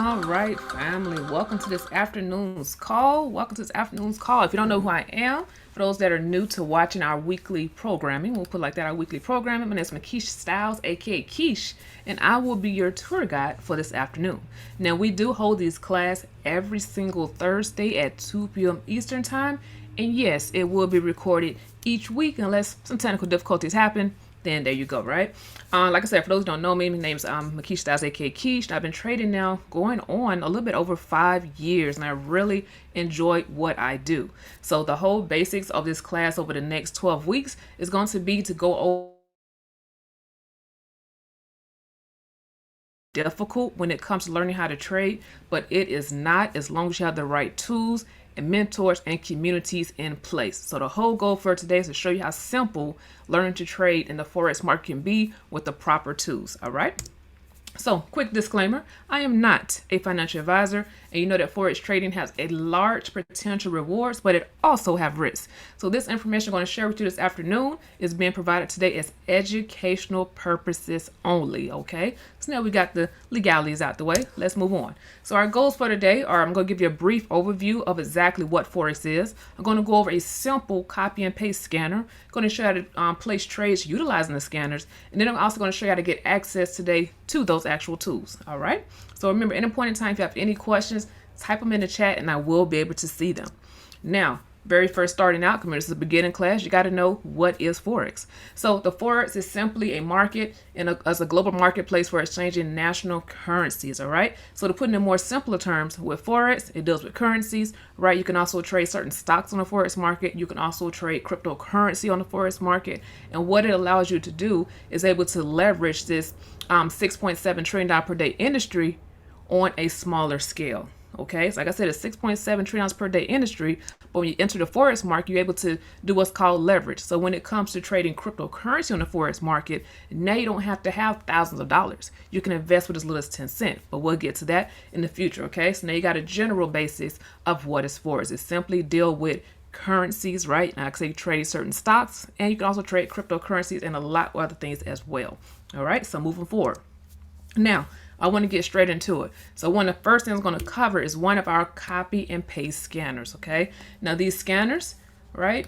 All right, family. Welcome to this afternoon's call. If you don't know who I am, for those that are new to watching our weekly programming, we'll put like that, our weekly programming. My name is Makisha Styles, aka Keish, and I will be your tour guide for this afternoon. Now, we do hold these class every single Thursday at 2 p.m. Eastern Time, and yes, it will be recorded each week unless some technical difficulties happen. Then there you go, right? Like I said, for those who don't know me, my name is Makisha Styles, aka Keish, and I've been trading now going on a little bit over 5 years, and I really enjoy what I do. So the whole basics of this class over the next 12 weeks is going to be to go over difficult when it comes to learning how to trade, but it is not, as long as you have the right tools and mentors and communities in place. So the whole goal for today is to show you how simple learning to trade in the Forex market can be with the proper tools. All right. So, quick disclaimer, I am not a financial advisor, and you know that Forex trading has a large potential rewards, but it also have risks. So this information I'm going to share with you this afternoon is being provided today as educational purposes only, okay? So now we got the legalities out the way. Let's move on. So our goals for today are, I'm going to give you a brief overview of exactly what Forex is. I'm going to go over a simple copy and paste scanner. I'm going to show you how to place trades utilizing the scanners, and then I'm also going to show you how to get access today to those actual tools. All right. So remember, at any point in time, if you have any questions, type them in the chat and I will be able to see them. Now, very first starting out, this is a beginning class, you got to know what is Forex. So the Forex is simply a market as a global marketplace for exchanging national currencies. All right. So to put it in more simpler terms, with Forex, it deals with currencies, right? You can also trade certain stocks on the Forex market. You can also trade cryptocurrency on the Forex market. And what it allows you to do is able to leverage this $6.7 trillion per day industry on a smaller scale. Okay, so like I said, it's $6.7 trillion per day industry, but when you enter the Forex market, you're able to do what's called leverage. So when it comes to trading cryptocurrency on the Forex market, now you don't have to have thousands of dollars. You can invest with as little as 10 cents, but we'll get to that in the future. Okay, so now you got a general basis of what is Forex. It simply deal with currencies, right? Now, like I say, you trade certain stocks, and you can also trade cryptocurrencies and a lot of other things as well. All right, so moving forward. Now, I want to get straight into it. So one of the first things I'm going to cover is one of our copy and paste scanners, okay? Now these scanners, right?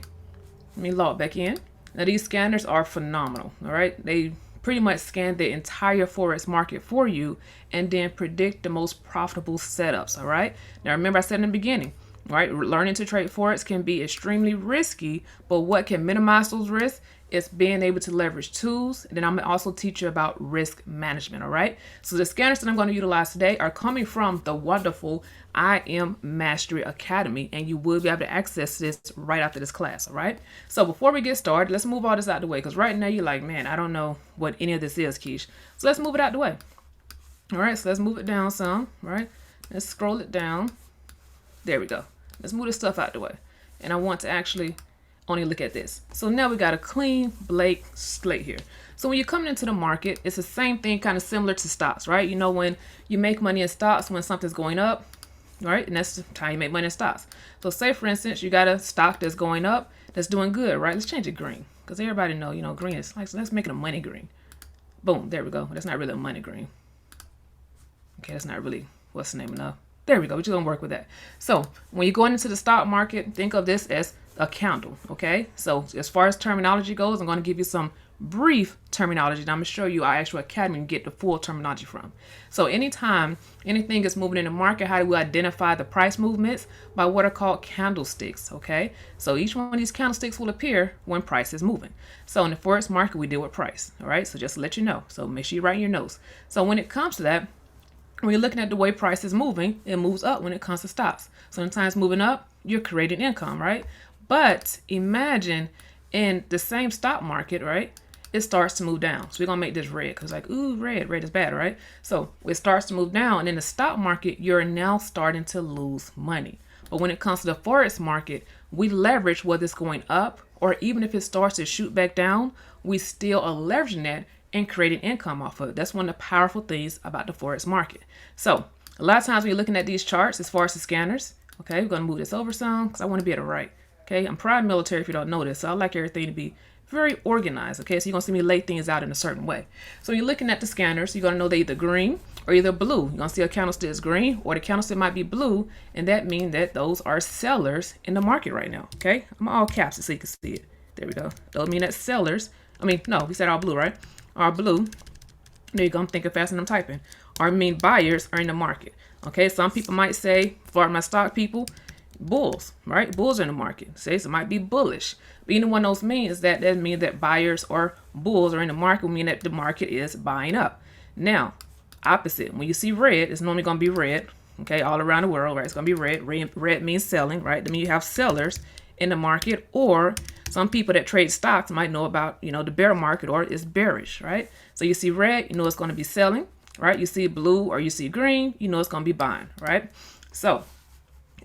Let me log back in. Now these scanners are phenomenal, all right? They pretty much scan the entire Forex market for you and then predict the most profitable setups, all right? Now remember I said in the beginning, right? Learning to trade Forex can be extremely risky, but what can minimize those risks is being able to leverage tools. And then I'm going to also teach you about risk management. All right. So the scanners that I'm going to utilize today are coming from the wonderful I Am Mastery Academy, and you will be able to access this right after this class. All right. So before we get started, let's move all this out of the way, because right now you're like, man, I don't know what any of this is, Keish. So let's move it out the way. All right. So let's move it down some. Right. Let's scroll it down. There we go. Let's move this stuff out the way. And I want to actually only look at this. So now we got a clean blank slate here. So when you're coming into the market, it's the same thing, kind of similar to stocks, right? You know, when you make money in stocks, when something's going up, right? And that's how you make money in stocks. So say, for instance, you got a stock that's going up, that's doing good, right? Let's change it green, because everybody know, you know, green is like, so let's make it a money green. Boom, there we go. That's not really a money green. Okay, that's not really, what's the name enough? There we go. We're just gonna work with that. So when you're going into the stock market, think of this as a candle. Okay. So as far as terminology goes, I'm going to give you some brief terminology, and I'm going to show you our actual academy and get the full terminology from. So anytime anything is moving in the market, how do we identify the price movements? By what are called candlesticks. Okay. So each one of these candlesticks will appear when price is moving. So in the Forex market, we deal with price. All right. So just to let you know. So make sure you write your notes. So when it comes to that, when you're looking at the way price is moving, it moves up when it comes to stocks. So when time's moving up, you're creating income, right? But imagine in the same stock market, right? It starts to move down. So we're going to make this red, because like, ooh, red is bad, right? So it starts to move down. And in the stock market, you're now starting to lose money. But when it comes to the Forex market, we leverage whether it's going up, or even if it starts to shoot back down, we still are leveraging that and creating income off of it. That's one of the powerful things about the Forex market. So a lot of times when you're looking at these charts, as far as the scanners, okay, we're going to move this over some, because I want to be able to write. Okay, I'm prior military if you don't know this, so I like everything to be very organized. Okay, so you're going to see me lay things out in a certain way. So you're looking at the scanners, you're going to know they're either green or either blue. You're going to see a candlestick is green, or the candlestick might be blue, and that means that those are sellers in the market right now, okay? I'm all caps so you can see it. There we go. Those mean that sellers, no, we said all blue, right? All blue. There you go. I'm thinking fast and I'm typing. Or mean buyers are in the market. Okay, some people might say, for my stock people, bulls, right? Bulls are in the market. Say so it might be bullish. But either one of those means that means that buyers or bulls are in the market, mean that the market is buying up. Now, opposite. When you see red, it's normally going to be red. Okay, all around the world, right? It's going to be red. Red means selling, right? That means you have sellers in the market, or some people that trade stocks might know about, the bear market, or it's bearish, right? So you see red, you know it's going to be selling, right? You see blue or you see green, you know it's going to be buying, right? So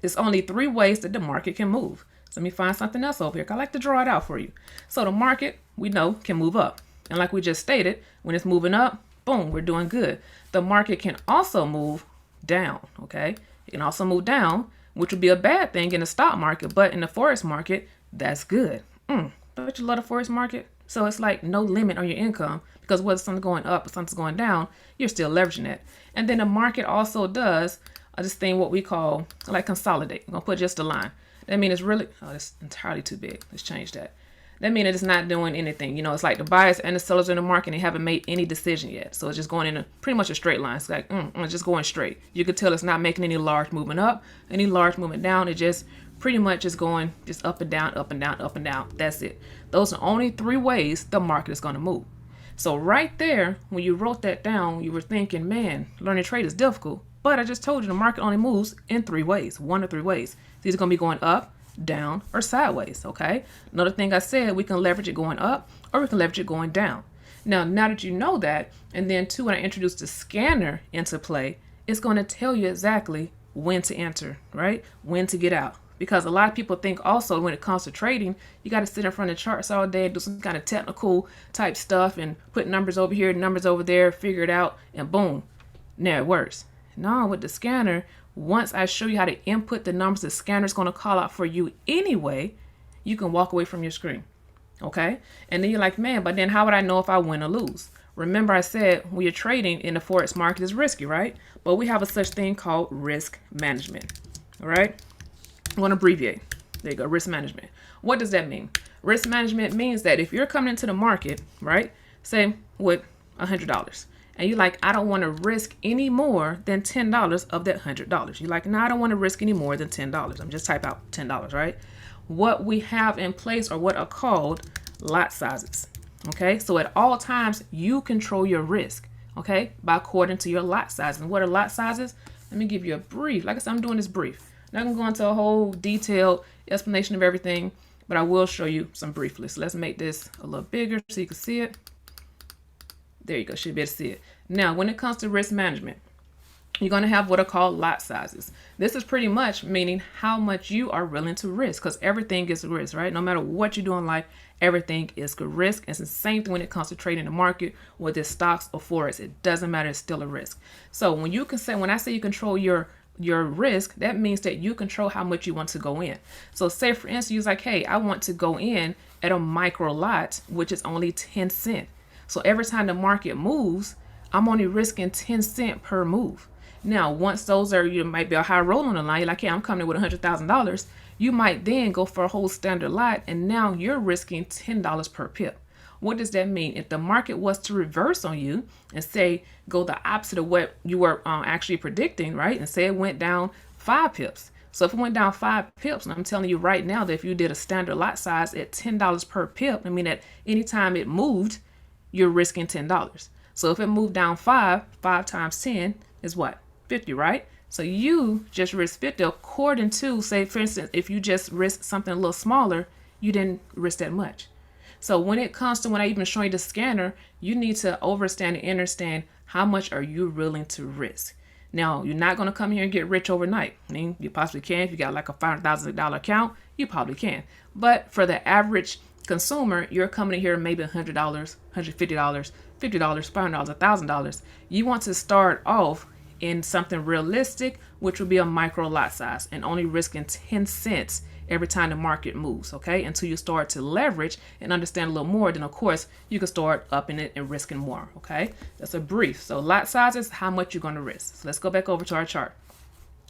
it's only 3 ways that the market can move. So let me find something else over here. I like to draw it out for you. So the market, we know, can move up. And like we just stated, when it's moving up, boom, we're doing good. The market can also move down, okay? It can also move down, which would be a bad thing in the stock market, but in the forex market, that's good. Don't you love the forex market? So it's like no limit on your income, because whether something's going up or something's going down, you're still leveraging it. And then the market also does this thing, what we call like consolidate. I'm going to put just a line. That means it's really, that's entirely too big. Let's change that. That means it's not doing anything. It's like the buyers and the sellers in the market, they haven't made any decision yet. So it's just going in pretty much a straight line. It's like, it's just going straight. You could tell it's not making any large movement up, any large movement down. It just pretty much is going just up and down, up and down, up and down. That's it. Those are only 3 ways the market is going to move. So right there, when you wrote that down, you were thinking, man, learning to trade is difficult. But I just told you the market only moves in 3 ways, 1 or 3 ways. It's either going to be going up, down, or sideways, okay? Another thing I said, we can leverage it going up or we can leverage it going down. Now that you know that, and then 2, when I introduce the scanner into play, it's going to tell you exactly when to enter, right? When to get out. Because a lot of people think also when it comes to trading, you got to sit in front of charts all day, do some kind of technical type stuff and put numbers over here, numbers over there, figure it out, and boom, now it works. No, with the scanner, once I show you how to input the numbers the scanner is going to call out for you anyway, you can walk away from your screen. Okay? And then you're like, man, but then how would I know if I win or lose? Remember I said when you're trading in the forex market is risky, right? But we have a such thing called risk management. All right? I'm going to abbreviate. There you go, risk management. What does that mean? Risk management means that if you're coming into the market, right, say with $100, and you're like, I don't want to risk any more than $10 of that $100. You're like, no, I don't want to risk any more than $10. I'm just type out $10, right? What we have in place are what are called lot sizes. Okay, so at all times, you control your risk, okay, by according to your lot size. And what are lot sizes? Let me give you a brief. Like I said, I'm doing this brief. Not going to go into a whole detailed explanation of everything, but I will show you some briefly. So let's make this a little bigger so you can see it. There you go. Should be able to see it. Now, when it comes to risk management, you're going to have what are called lot sizes. This is pretty much meaning how much you are willing to risk, because everything is a risk, right? No matter what you do in life, everything is a risk. It's the same thing when it comes to trading the market, whether it's stocks or forex. It doesn't matter. It's still a risk. So when I say you control your risk, that means that you control how much you want to go in. So say for instance, you're like, hey, I want to go in at a micro lot, which is only 10 cents. So every time the market moves, I'm only risking 10 cents per move. Now, once you might be a high roll on the line, you're like, hey, I'm coming in with $100,000. You might then go for a whole standard lot, and now you're risking $10 per pip. What does that mean? If the market was to reverse on you and say, go the opposite of what you were actually predicting, right? And say it went down 5 pips. So if it went down 5 pips, and I'm telling you right now that if you did a standard lot size at $10 per pip, I mean, at any time it moved, you're risking $10. So if it moved down 5 times 10 is what? 50, right? So you just risk 50 according to, say, for instance, if you just risk something a little smaller, you didn't risk that much. So when it comes to when I even show you the scanner, you need to understand and understand how much are you willing to risk. Now, you're not going to come here and get rich overnight. I mean, you possibly can. If you got like a $500,000 account, you probably can. But for the average consumer, you're coming in here maybe $100, $150, $50, $500, $1,000. You want to start off in something realistic, which would be a micro lot size and only risking 10 cents every time the market moves, okay? Until you start to leverage and understand a little more, then of course you can start upping it and risking more, okay? That's a brief. So lot sizes, how much you're going to risk. So let's go back over to our chart.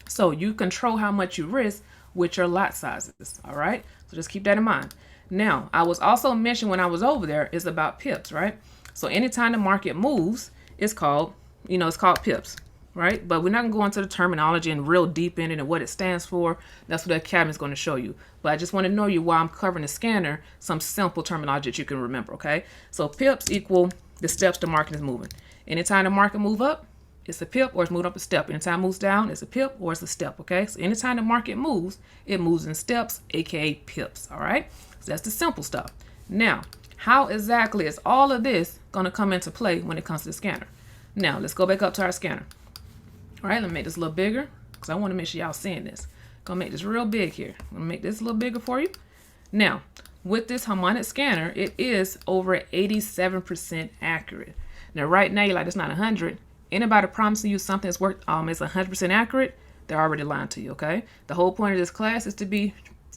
So you control how much you risk with your lot sizes, all right? So just keep that in mind. Now, I was also mentioned when I was over there is about pips, right? So anytime the market moves, it's called, it's called pips, right? But we're not going to go into the terminology and real deep in it and what it stands for. That's what the Academy is going to show you. But I just want to know you while I'm covering the scanner, some simple terminology that you can remember, okay? So pips equal the steps the market is moving. Anytime the market move up, it's a pip or it's moving up a step. Anytime it moves down, it's a pip or it's a step, okay? So anytime the market moves, it moves in steps, aka pips, all right? So that's the simple stuff. Now, how exactly is all of this going to come into play when it comes to the scanner? Now, let's go back up to our scanner. All right, let me make this a little bigger because I want to make sure y'all seeing this. Gonna make this real big here. I'm gonna make this a little bigger for you. Now, with this Harmonic Scanner, it is over 87% accurate. Now, right now, you're like, it's not 100. Anybody promising you something that's worth is 100% accurate, they're already lying to you, okay? The whole point of this class is to be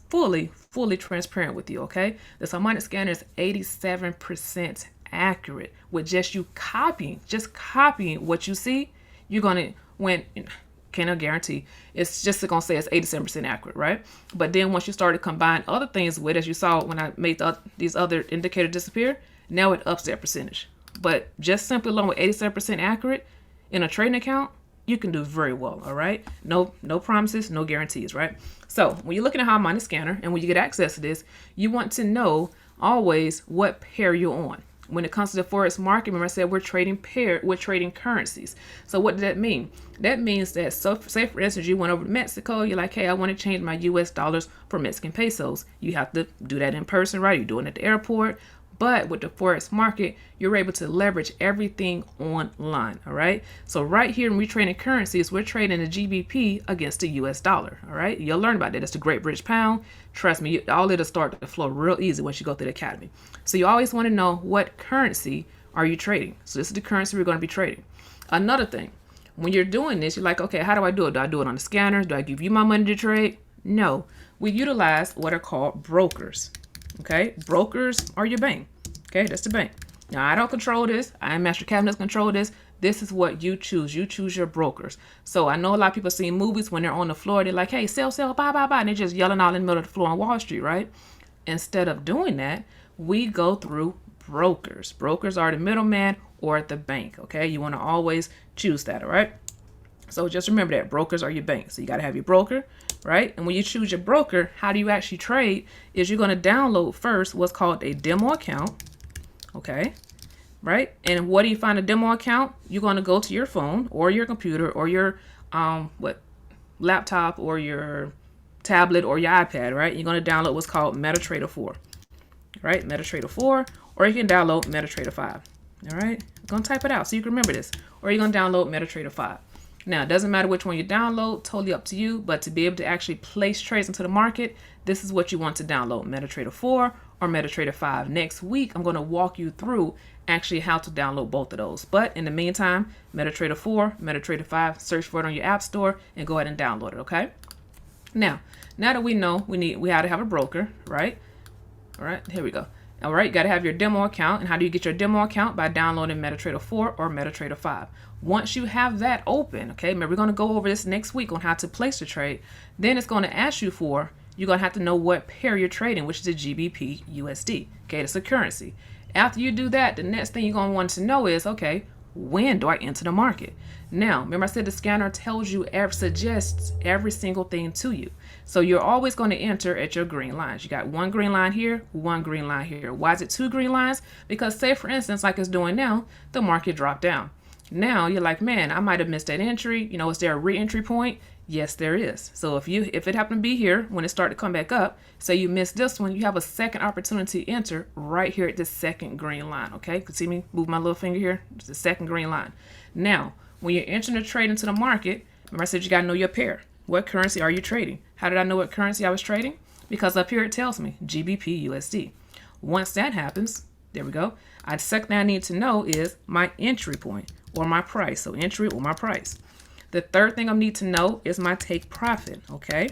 fully transparent with you, okay? This Harmonic Scanner is 87% accurate with just you copying what you see. You're gonna cannot guarantee. It's just gonna say it's 87% accurate, right? But then once you start to combine other things with, as you saw when I made these other indicators disappear, now it ups that percentage. But just simply alone with 87% accurate in a trading account, you can do very well, all right? No promises, no guarantees, right? So when you're looking at Harmonic Scanner and when you get access to this, you want to know always what pair you're on. When it comes to the Forex market, remember I said we're trading currencies. So what does that mean? That means that, so say for instance, you went over to Mexico, you're like, hey, I want to change my US dollars for Mexican pesos. You have to do that in person, right? You're doing it at the airport. But with the Forex market, you're able to leverage everything online, all right? So right here, when we're trading currencies, we're trading the GBP against the US dollar, all right? You'll learn about that. It's the Great British Pound. Trust me, all it'll start to flow real easy once you go through the Academy. So you always want to know what currency are you trading. So this is the currency we're going to be trading. Another thing, when you're doing this, you're like, okay, how do I do it? Do I do it on the scanner? Do I give you my money to trade? No, we utilize what are called brokers. Okay, brokers are your bank. Okay, that's the bank. Now, I don't control this. I am Master Cabinets control this. This is what you choose. You choose your brokers. So I know a lot of people see movies when they're on the floor. They're like, hey, sell, buy, buy. And they're just yelling out in the middle of the floor on Wall Street, right? Instead of doing that, we go through brokers. Brokers are the middleman or the bank. Okay, you want to always choose that, all right? So just remember that brokers are your bank. So you got to have your broker, right? And when you choose your broker, how do you actually trade? Is you're going to download first what's called a demo account, okay? Right? And what do you find a demo account? You're going to go to your phone or your computer or your laptop or your tablet or your iPad, right? You're going to download what's called MetaTrader 4, right? MetaTrader 4, or you can download MetaTrader 5, all right? I'm going to type it out so you can remember this, or you're going to download MetaTrader 5. Now, it doesn't matter which one you download, totally up to you, but to be able to actually place trades into the market, this is what you want to download, MetaTrader 4 or MetaTrader 5. Next week, I'm going to walk you through actually how to download both of those. But in the meantime, MetaTrader 4, MetaTrader 5, search for it on your app store and go ahead and download it, okay? Now that we know we have to have a broker, right? All right, here we go. All right, you got to have your demo account. And how do you get your demo account? By downloading MetaTrader 4 or MetaTrader 5. Once you have that open, okay, remember we're going to go over this next week on how to place the trade. Then it's going to ask you for, you're going to have to know what pair you're trading, which is the GBP USD. Okay, that's a currency. After you do that, the next thing you're going to want to know is, okay, when do I enter the market? Now, remember I said the scanner tells you, suggests every single thing to you. So you're always going to enter at your green lines. You got one green line here, one green line here. Why is it two green lines? Because say, for instance, like it's doing now, the market dropped down. Now you're like, man, I might have missed that entry. Is there a re-entry point? Yes, there is. So if it happened to be here when it started to come back up, say you missed this one, you have a second opportunity to enter right here at this second green line. Okay, you can see me move my little finger here. It's the second green line. Now, when you're entering a trade into the market, remember I said you got to know your pair. What currency are you trading? How did I know what currency I was trading? Because up here it tells me GBP USD. Once that happens, there we go. The second thing I need to know is my entry point or my price. So entry or my price. The third thing I need to know is my take profit, okay?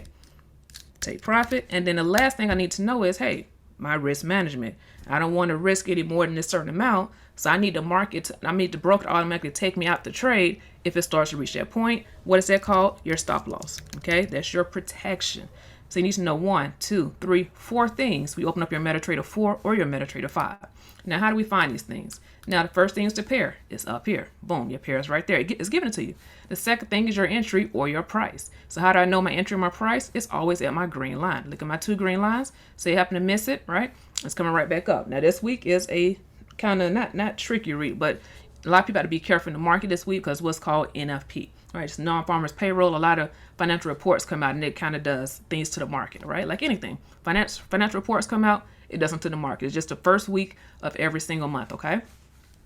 take profit. And then the last thing I need to know is, hey, my risk management. I don't want to risk any more than a certain amount. So I need the broker to automatically take me out the trade if it starts to reach that point. What is that called? Your stop loss. Okay, that's your protection. So you need to know 1, 2, 3, 4 things. We open up your MetaTrader 4 or your MetaTrader 5. Now, how do we find these things? Now, the first thing is the pair. It's up here. Boom, your pair is right there. It's given it to you. The second thing is your entry or your price. So how do I know my entry or my price? It's always at my green line. Look at my 2 green lines. Say you happen to miss it, right? It's coming right back up. Now, this week is a kind of not tricky read, but a lot of people have to be careful in the market this week because what's called NFP, right? It's non-farmers payroll. A lot of financial reports come out and it kind of does things to the market, right? Like anything. Financial reports come out, it doesn't to the market. It's just the first week of every single month, okay?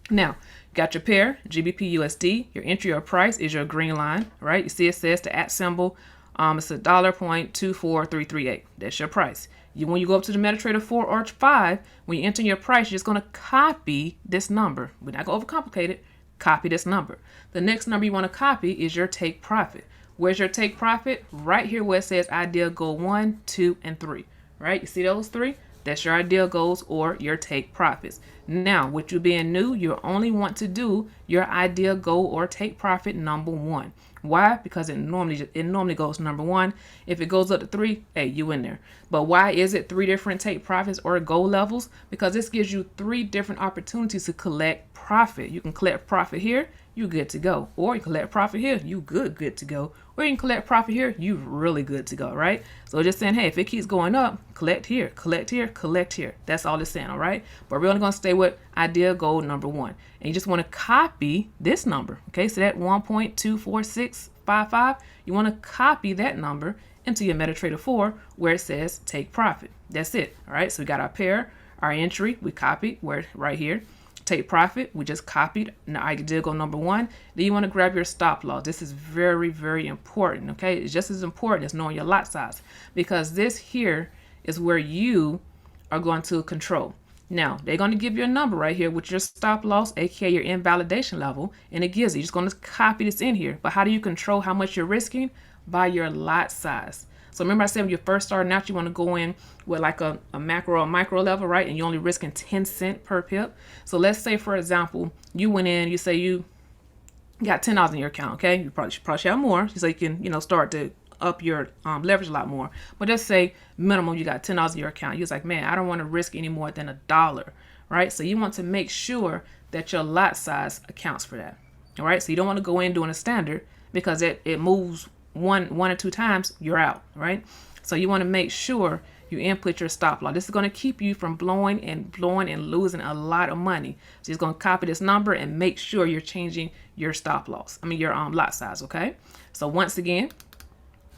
Now, got your pair, GBP USD. Your entry or price is your green line, right? You see it says the at symbol. It's $1.24338. That's your price. When you go up to the MetaTrader 4 or 5, when you enter your price, you're just going to copy this number. We're not going to overcomplicate it. Copy this number. The next number you want to copy is your take profit. Where's your take profit? Right here where it says ideal goal 1, 2, and 3. Right? You see those 3? That's your ideal goals or your take profits. Now, with you being new, you only want to do your ideal goal or take profit number 1. Why? Because it normally goes number 1. If it goes up to 3, hey, you in there. But why is it 3 different take profits or goal levels? Because this gives you 3 different opportunities to collect profit. You can collect profit here, you good to go. Or you collect profit here, you good to go. Or you can collect profit here, you really good to go, right? So just saying, hey, if it keeps going up, collect here, collect here, collect here. That's all it's saying, all right? But we're only going to stay with ideal goal number 1. And you just want to copy this number, okay? So that 1.24655, you want to copy that number into your MetaTrader 4 where it says take profit. That's it, all right? So we got our pair, our entry, we copied right here. Take profit, we just copied ideal goal number 1. Then you want to grab your stop loss. This is very, very important, okay? It's just as important as knowing your lot size because this here is where you are going to control. Now, they're going to give you a number right here with your stop loss, aka your invalidation level, and it gives you. You're just going to copy this in here. But how do you control how much you're risking? By your lot size. So remember I said when you're first starting out, you want to go in with like a macro or micro level, right? And you're only risking 10 cents per pip. So let's say, for example, you went in, you say you got $10 in your account, okay? You probably should have more so you can, start to up your leverage a lot more. But just say minimum you got $10 in your account. You're like, man, I don't want to risk any more than $1, right? So you want to make sure that your lot size accounts for that, all right? So you don't want to go in doing a standard because it moves one or 2 times, you're out, right? So you want to make sure you input your stop loss. This is going to keep you from blowing and losing a lot of money. So you're going to copy this number and make sure you're changing your stop loss. Your lot size, okay? So once again,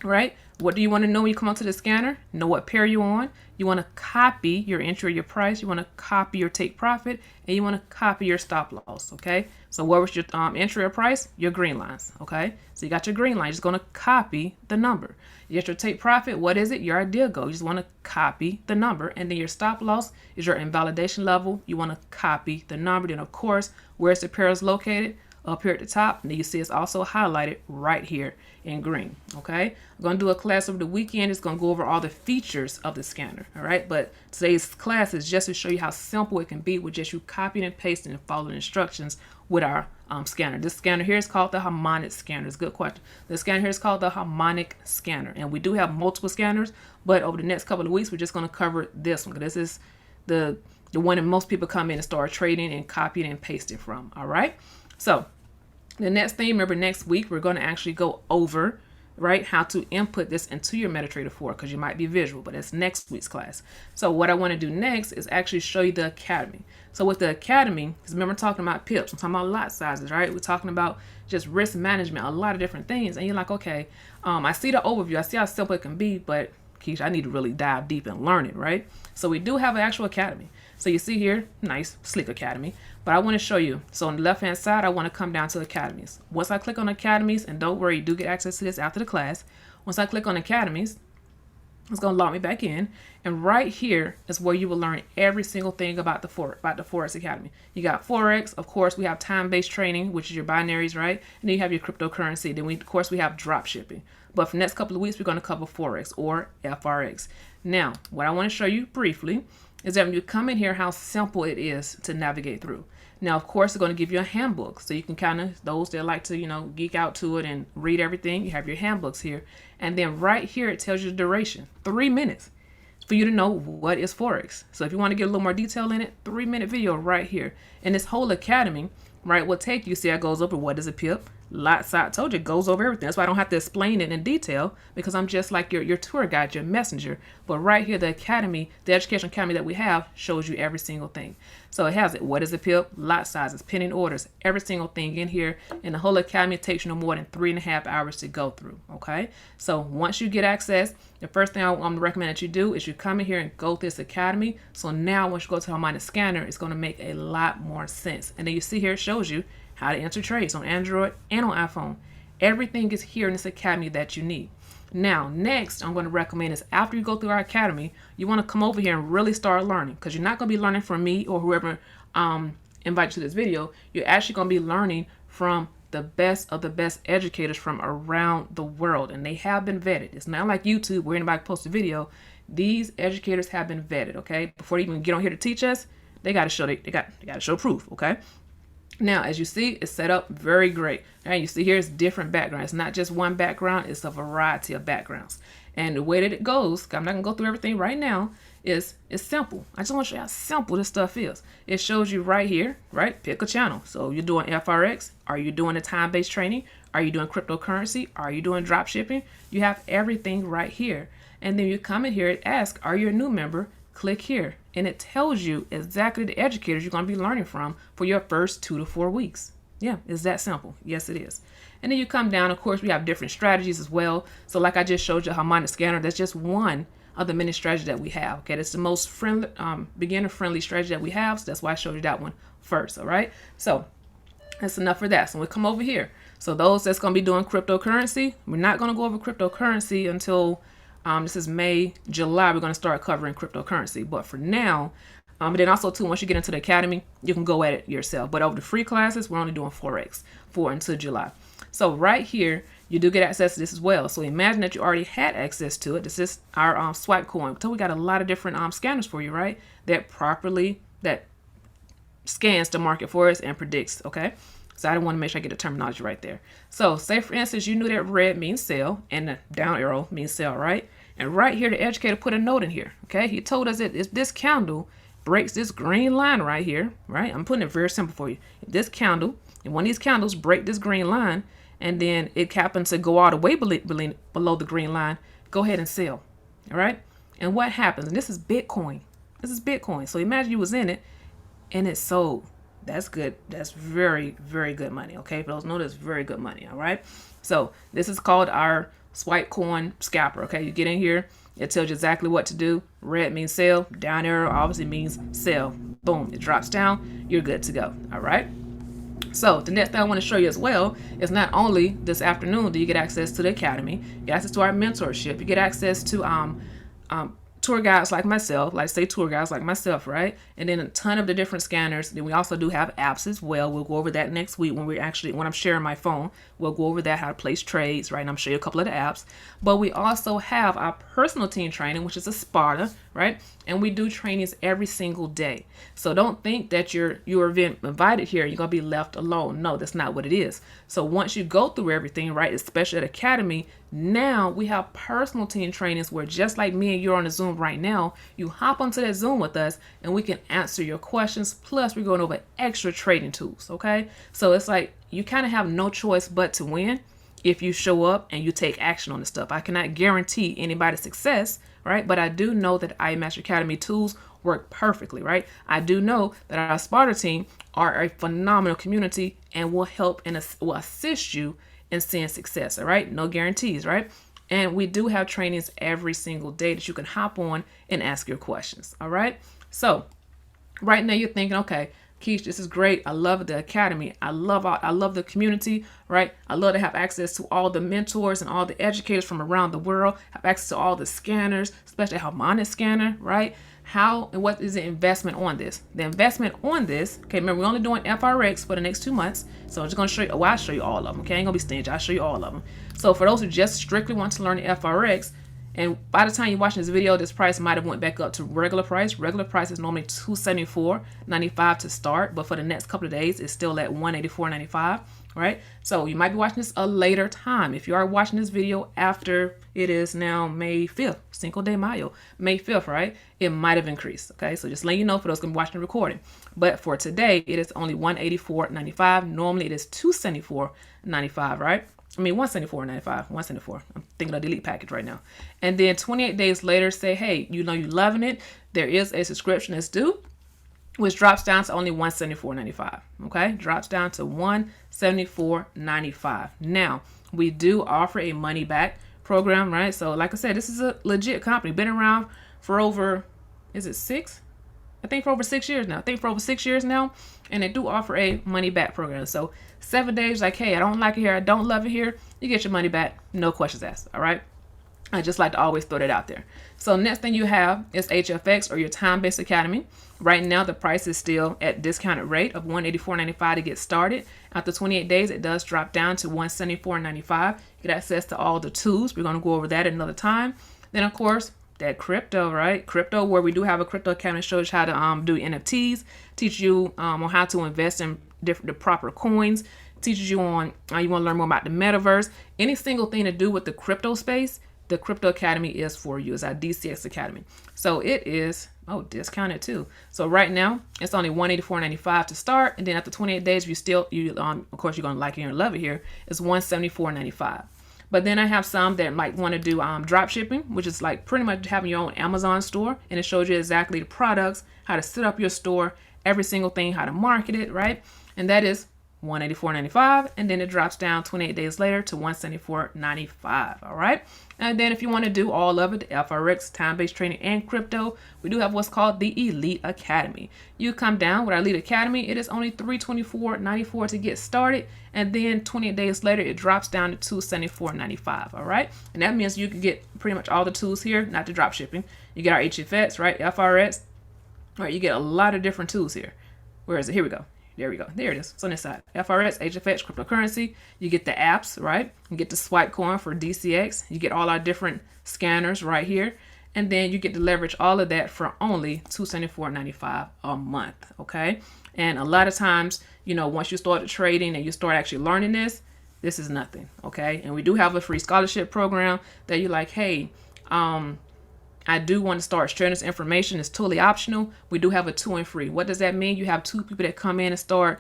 right? What do you want to know when you come onto the scanner? Know what pair you're on. You want to copy your entry or your price. You want to copy your take profit, and you want to copy your stop loss, okay? So what was your entry or price? Your green lines, okay? So you got your green line. You're just going to copy the number. You get your take profit. What is it? Your ideal goal. You just want to copy the number. And then your stop loss is your invalidation level. You want to copy the number. Then, of course, where's the pair is located? Up here at the top. And then you see it's also highlighted right here in green, okay? I'm going to do a class over the weekend. It's going to go over all the features of the scanner, all right? But today's class is just to show you how simple it can be with just you copying and pasting and following instructions with our scanner. This scanner here is called the Harmonic Scanner. It's a good question. The scanner here is called the Harmonic Scanner. And we do have multiple scanners, but over the next couple of weeks, we're just going to cover this one. This is the one that most people come in and start trading and copying and pasting from, all right? So the next thing, remember next week, we're going to actually go over, right, how to input this into your MetaTrader 4 because you might be visual, but it's next week's class. So what I want to do next is actually show you the academy. So with the academy, because remember I'm talking about pips, I'm talking about lot sizes, right? We're talking about just risk management, a lot of different things. And you're like, okay, I see the overview. I see how simple it can be, but Keisha, I need to really dive deep and learn it, right? So we do have an actual academy. So you see here, nice, sleek academy. But I want to show you. So on the left-hand side, I want to come down to academies. Once I click on academies, and don't worry, you do get access to this after the class. Once I click on academies, It's going to log me back in. And right here is where you will learn every single thing about the Forex Academy. You got Forex. Of course, we have time-based trading, which is your binaries, right? And then you have your cryptocurrency. Then, of course, we have drop shipping. But for the next couple of weeks, we're going to cover Forex or FRX. Now, what I want to show you briefly is that when you come in here, how simple it is to navigate through. Now, of course, it's going to give you a handbook. So you can kind of, those that like to, geek out to it and read everything, you have your handbooks here. And then right here, it tells you the duration, 3 minutes for you to know what is Forex. So if you want to get a little more detail in it, 3-minute video right here. And this whole academy, right, will take you, see how it goes over what is a pip. Lots, I told you, it goes over everything. That's why I don't have to explain it in detail, because I'm just like your tour guide, your messenger. But right here, the academy, the education academy that we have shows you every single thing. So it has it. What is a pip? Lot sizes, pending orders, every single thing in here. And the whole academy takes you no more than 3.5 hours to go through. Okay. So once you get access, the first thing I'm going to recommend that you do is you come in here and go through this academy. So now once you go to Harmonic Scanner, it's going to make a lot more sense. And then you see here, it shows you how to enter trades on Android and on iPhone. Everything is here in this academy that you need. Now, next, I'm going to recommend is after you go through our academy, you want to come over here and really start learning, because you're not going to be learning from me or whoever invites you to this video. You're actually going to be learning from the best of the best educators from around the world, and they have been vetted. It's not like YouTube where anybody posts a video. These educators have been vetted. Okay, before they even get on here to teach us, they got to show they got to show proof. Okay. Now, as you see, it's set up very great. And you see here, it's different backgrounds. It's not just one background. It's a variety of backgrounds. And the way that it goes, I'm not going to go through everything right now, is it's simple. I just want to show you how simple this stuff is. It shows you right here, right? Pick a channel. So you're doing FRX. Are you doing a time-based training? Are you doing cryptocurrency? Are you doing drop shipping? You have everything right here. And then you come in here and ask, are you a new member? Click here. And it tells you exactly the educators you're going to be learning from for your first 2 to 4 weeks. Yeah, it's that simple. Yes, it is. And then you come down. Of course, we have different strategies as well. So like I just showed you, Harmonic Scanner, that's just one of the many strategies that we have. Okay, that's the most friendly, beginner-friendly strategy that we have. So that's why I showed you that one first. All right. So that's enough for that. So we come over here. So those that's going to be doing cryptocurrency, we're not going to go over cryptocurrency until this is May, July. We're going to start covering cryptocurrency. But for now, and then also too, once you get into the academy, you can go at it yourself. But over the free classes, we're only doing Forex until July. So right here, you do get access to this as well. So imagine that you already had access to it. This is our swipe coin. So we got a lot of different scanners for you, right? That scans the market for us and predicts. Okay. So I want to make sure I get the terminology right there. So say for instance, you knew that red means sell and the down arrow means sell, right? And right here, the educator put a note in here. Okay. He told us that if this candle breaks this green line right here, right? I'm putting it very simple for you. If this candle, and one of these candles break this green line, and then it happens to go all the way below the green line, go ahead and sell. All right. And what happens? And this is Bitcoin. This is Bitcoin. So imagine you was in it and it sold. That's good. That's very, very good money. Okay. For those know, that's very good money. All right. So this is called our swipe coin scalper. Okay. You get in here. It tells you exactly what to do. Red means sell. Down arrow obviously means sell. Boom. It drops down. You're good to go. All right. So the next thing I want to show you as well is not only this afternoon do you get access to the academy, you get access to our mentorship, you get access to tour guides like myself, right? And then a ton of the different scanners. Then we also do have apps as well. We'll go over that next week when I'm sharing my phone. We'll go over that, how to place trades, right? And I'm showing you a couple of the apps. But we also have our personal team training, which is a Sparta, right? And we do trainings every single day. So don't think that you're invited here, you're gonna be left alone. No, that's not what it is. So once you go through everything, right, especially at Academy, now we have personal team trainings where just like me and you're on the Zoom right now, you hop onto that Zoom with us and we can answer your questions. Plus we're going over extra trading tools. Okay. So it's like you kind of have no choice but to win if you show up and you take action on this stuff. I cannot guarantee anybody's success, right? But I do know that iMaster Academy tools work perfectly, right? I do know that our Sparta team are a phenomenal community and will help and will assist you in seeing success, all right? No guarantees, right? And we do have trainings every single day that you can hop on and ask your questions, all right? So right now you're thinking, okay, Keish, this is great. I love the academy. I love the community, right? I love to have access to all the mentors and all the educators from around the world, have access to all the scanners, especially Harmonic Scanner, right? How and what is the investment on this? The investment on this, okay, remember we're only doing FRX for the next 2 months. So I'm just going to show you, I'll show you all of them, okay? I ain't going to be stingy. I'll show you all of them. So for those who just strictly want to learn the FRX, and by the time you're watching this video, this price might have went back up to regular price. Regular price is normally $274.95 to start, but for the next couple of days, it's still at $184.95, right? So you might be watching this a later time. If you are watching this video after it is now May 5th, Cinco de Mayo, May 5th, right? It might have increased, okay? So just letting you know for those going to be watching the recording. But for today, it is only $184.95. Normally, it is $274.95, right? I mean, $174.95, $174. I'm thinking of the Elite package right now. And then 28 days later, say, hey, you know you're loving it. There is a subscription that's due, which drops down to only $174.95. Okay, drops down to $174.95. Now, we do offer a money back program, right? So, like I said, this is a legit company. Been around for over, is it 6? I think for over 6 years now. And they do offer a money back program. So 7 days, like, hey, I don't like it here, I don't love it here, you get your money back, no questions asked. All right. I just like to always throw that out there. So next thing you have is HFX, or your time-based academy. Right now, the price is still at discounted rate of $184.95 to get started. After 28 days, it does drop down to $174.95. You get access to all the tools. We're going to go over that at another time. Then, of course, that crypto, right? Crypto, where we do have a crypto academy, shows you how to do NFTs, teach you on how to invest in the proper coins, teaches you on you want to learn more about the metaverse. Any single thing to do with the crypto space, the Crypto Academy is for you. It's our DCX Academy. So it is, discounted too. So right now, it's only $184.95 to start. And then after 28 days, of course, you're going to like it and love it here, it's $174.95. But then I have some that might want to do drop shipping, which is like pretty much having your own Amazon store. And it shows you exactly the products, how to set up your store, every single thing, how to market it, right? And that is $184.95, and then it drops down 28 days later to $174.95. All right. And then if you want to do all of it, the FRX, time-based trading, and crypto, we do have what's called the Elite Academy. You come down with our Elite Academy, it is only $324.94 to get started, and then 28 days later, it drops down to $274.95. All right. And that means you can get pretty much all the tools here, not the drop shipping. You get our HFX, right? FRX. All right. You get a lot of different tools here. Where is it? Here we go. There we go. There it is. It's on this side. FRX, HFX, cryptocurrency. You get the apps, right? You get the swipe coin for DCX. You get all our different scanners right here. And then you get to leverage all of that for only $274.95 a month, okay? And a lot of times, once you start trading and you start actually learning this is nothing, okay? And we do have a free scholarship program that you're like, hey, I do want to start sharing this information. It's totally optional. We do have a 2 and free. What does that mean? You have 2 people that come in and start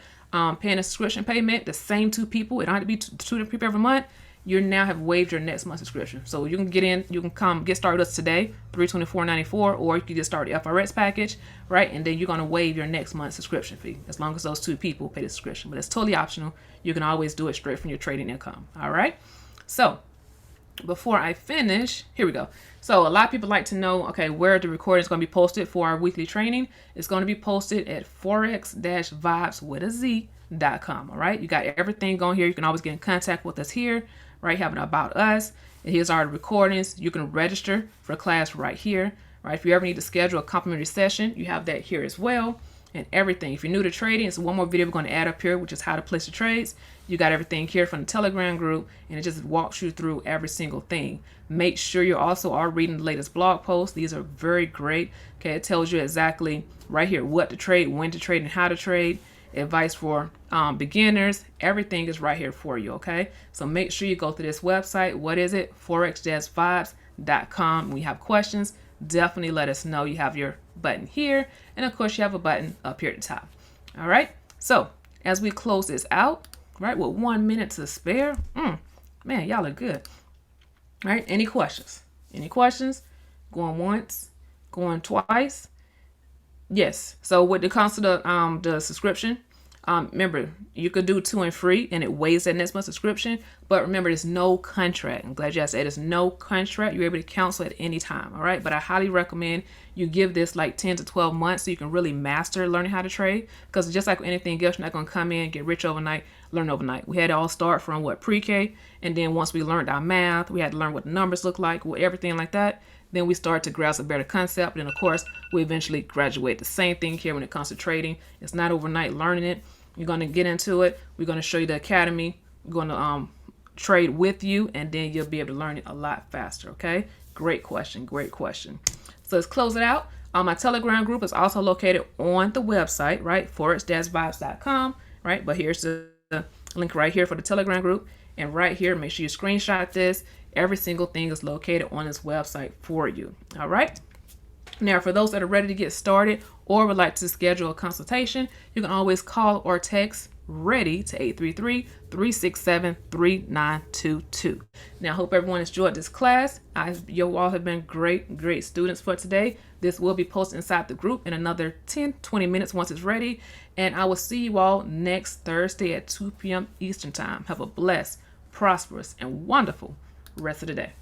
paying a subscription payment. The same 2 people. It don't have to be 2 different people every month. You now have waived your next month's subscription. So you can get in. You can come get started with us today, $324.94, or you can just start the FRX package, right? And then you're going to waive your next month's subscription fee as long as those 2 people pay the subscription. But it's totally optional. You can always do it straight from your trading income. All right. So before I finish, here we go. So a lot of people like to know, okay, where the recording is going to be posted for our weekly training. It's going to be posted at forex-vibes.com. All right. You got everything going here. You can always get in contact with us here, right? Having about us. And here's our recordings. You can register for class right here, right? If you ever need to schedule a complimentary session, you have that here as well. And everything. If you're new to trading, it's one more video we're going to add up here, which is how to place the trades. You got everything here from the Telegram group, and it just walks you through every single thing. Make sure you also are reading the latest blog posts. These are very great. Okay, it tells you exactly right here what to trade, when to trade, and how to trade. Advice for beginners. Everything is right here for you. Okay, so make sure you go to this website. What is it? forex-vibes.com. When you have questions, definitely let us know. You have your button here, and of course you have a button up here at the top. All right, so as we close this out, right, with 1 minute to spare, man, y'all are good. All right, any questions? Going once, going twice? Yes. So when it comes to the subscription, Remember, you could do 2 and free, and it waives that next month's subscription. But remember, there's no contract. I'm glad you said there's no contract. You're able to cancel at any time. All right. But I highly recommend you give this like 10 to 12 months so you can really master learning how to trade. Because just like anything else, you're not going to come in, get rich overnight, learn overnight. We had to all start from pre-K. And then once we learned our math, we had to learn what the numbers look like, everything like that. Then we start to grasp a better concept. And of course, we eventually graduate. The same thing here when it comes to trading. It's not overnight learning it. You're going to get into it. We're going to show you the academy. We're going to trade with you, and then you'll be able to learn it a lot faster. Okay. Great question. Great question. So let's close it out. My Telegram group is also located on the website, right? forex-vibes.com, right? But here's the link right here for the Telegram group. And right here, make sure you screenshot this. Every single thing is located on this website for you. All right. Now, for those that are ready to get started or would like to schedule a consultation, you can always call or text READY to 833-367-3922. Now, I hope everyone enjoyed this class. You all have been great students for today. This will be posted inside the group in another 10-20 minutes once it's ready. And I will see you all next Thursday at 2 p.m. Eastern Time. Have a blessed, prosperous, and wonderful rest of the day.